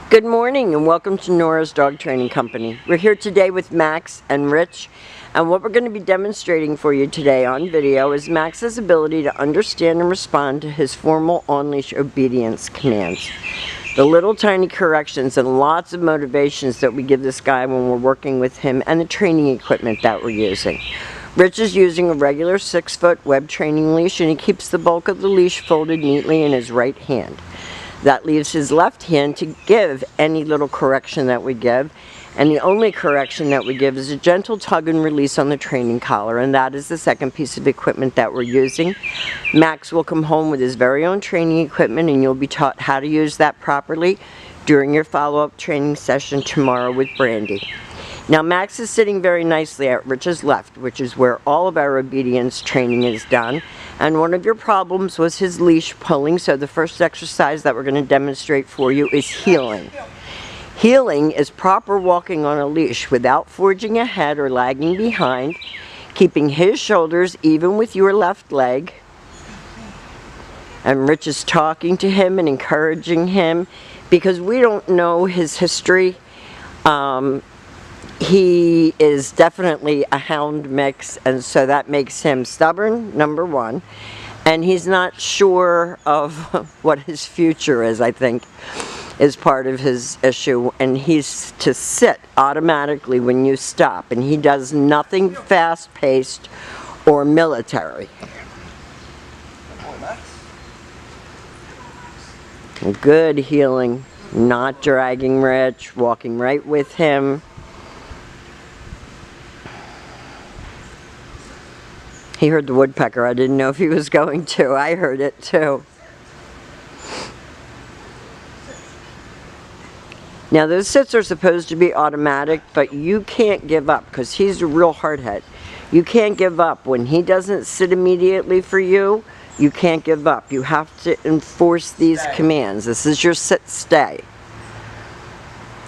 Good morning and welcome to Nora's Dog Training Company. We're here today with Max and Rich, and what we're going to be demonstrating for you today on video is Max's ability to understand and respond to his formal on-leash obedience commands. The little tiny corrections and lots of motivations that we give this guy when we're working with him, and the training equipment that we're using. Rich is using a regular 6-foot web training leash, and he keeps the bulk of the leash folded neatly in his right hand. That leaves his left hand to give any little correction that we give, and the only correction that we give is a gentle tug and release on the training collar, and that is the second piece of equipment that we're using. Max will come home with his very own training equipment, and you'll be taught how to use that properly during your follow-up training session tomorrow with Brandy. Now Max is sitting very nicely at Rich's left, which is where all of our obedience training is done. And one of your problems was his leash pulling, so the first exercise that we're going to demonstrate for you is heeling. Heeling is proper walking on a leash without forging ahead or lagging behind, keeping his shoulders even with your left leg. And Rich is talking to him and encouraging him because we don't know his history. He is definitely a hound mix, and so that makes him stubborn, number one, and he's not sure of what his future is, I think, is part of his issue, and he's to sit automatically when you stop, and he does nothing fast-paced or military. Good heeling, not dragging Rich, walking right with him. He heard the woodpecker. I didn't know if he was going to. I heard it too. Now those sits are supposed to be automatic, but you can't give up because he's a real hardhead. You can't give up. When he doesn't sit immediately for you, you can't give up. You have to enforce these commands. This is your sit stay.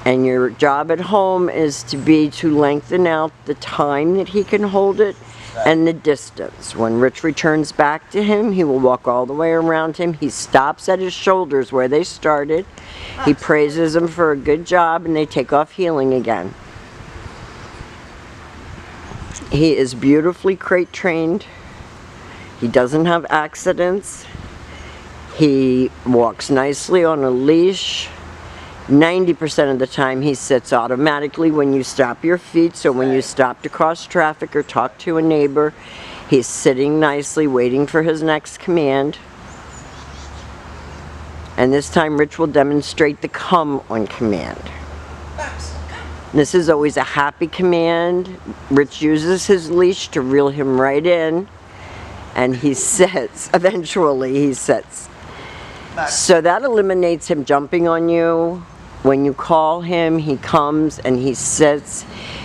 And your job at home is to lengthen out the time that he can hold it and the distance. When Rich returns back to him, he will walk all the way around him. He stops at his shoulders where they started. He praises him for a good job, and they take off heeling again. He is beautifully crate trained. He doesn't have accidents. He walks nicely on a leash. 90% of the time he sits automatically when you stop your feet, so when you stop to cross traffic or talk to a neighbor, he's sitting nicely waiting for his next command. And this time Rich will demonstrate the come on command. This is always a happy command. Rich uses his leash to reel him right in, and he sits. Eventually he sits. So that eliminates him jumping on you. When you call him, he comes and he sits.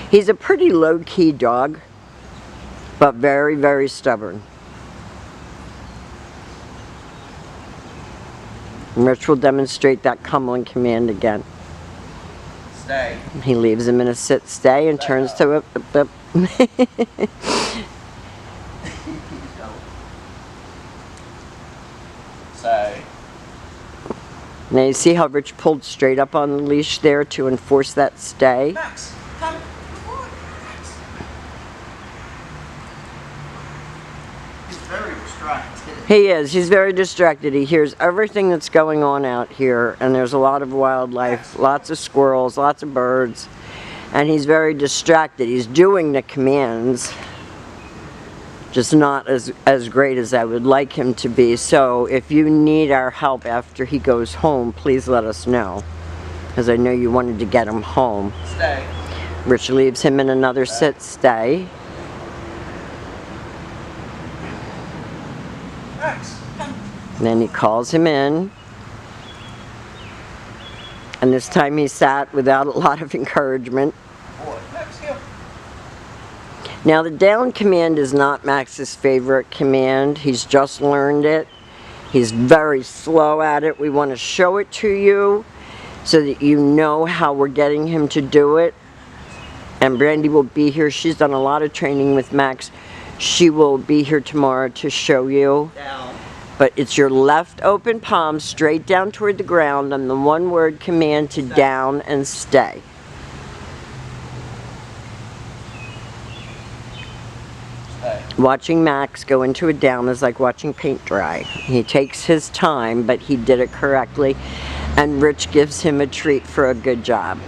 He's a pretty low-key dog, but very, very stubborn. Rich will demonstrate that come on command again. Stay. He leaves him in a sit stay and turns to a Stay. Now you see how Rich pulled straight up on the leash there to enforce that stay? Max, come. Max. He's very distracted. He is. He's very distracted. He hears everything that's going on out here, and there's a lot of wildlife, lots of squirrels, lots of birds, and he's very distracted. He's doing the commands, just not as great as I would like him to be. So if you need our help after he goes home, please let us know, because I know you wanted to get him home. Stay. Rich leaves him in another sit stay. Max, come. Then he calls him in, and this time he sat without a lot of encouragement. Boy, Max, here. Now the down command is not Max's favorite command. He's just learned it. He's very slow at it. We want to show it to you so that you know how we're getting him to do it. And Brandy will be here. She's done a lot of training with Max. She will be here tomorrow to show you. Down. But it's your left open palm straight down toward the ground and the one-word command to down and stay. Watching Max go into a down is like watching paint dry. He takes his time, but he did it correctly, and Rich gives him a treat for a good job.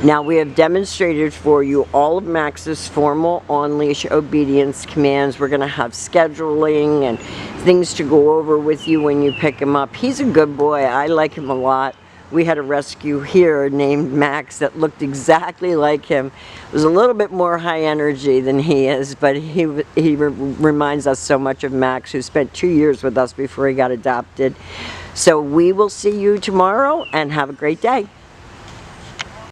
Now we have demonstrated for you all of Max's formal on-leash obedience commands. We're going to have scheduling and things to go over with you when you pick him up. He's a good boy. I like him a lot. We had a rescue here named Max that looked exactly like him. It was a little bit more high energy than he is, but he reminds us so much of Max, who spent 2 years with us before he got adopted. So we will see you tomorrow, and have a great day.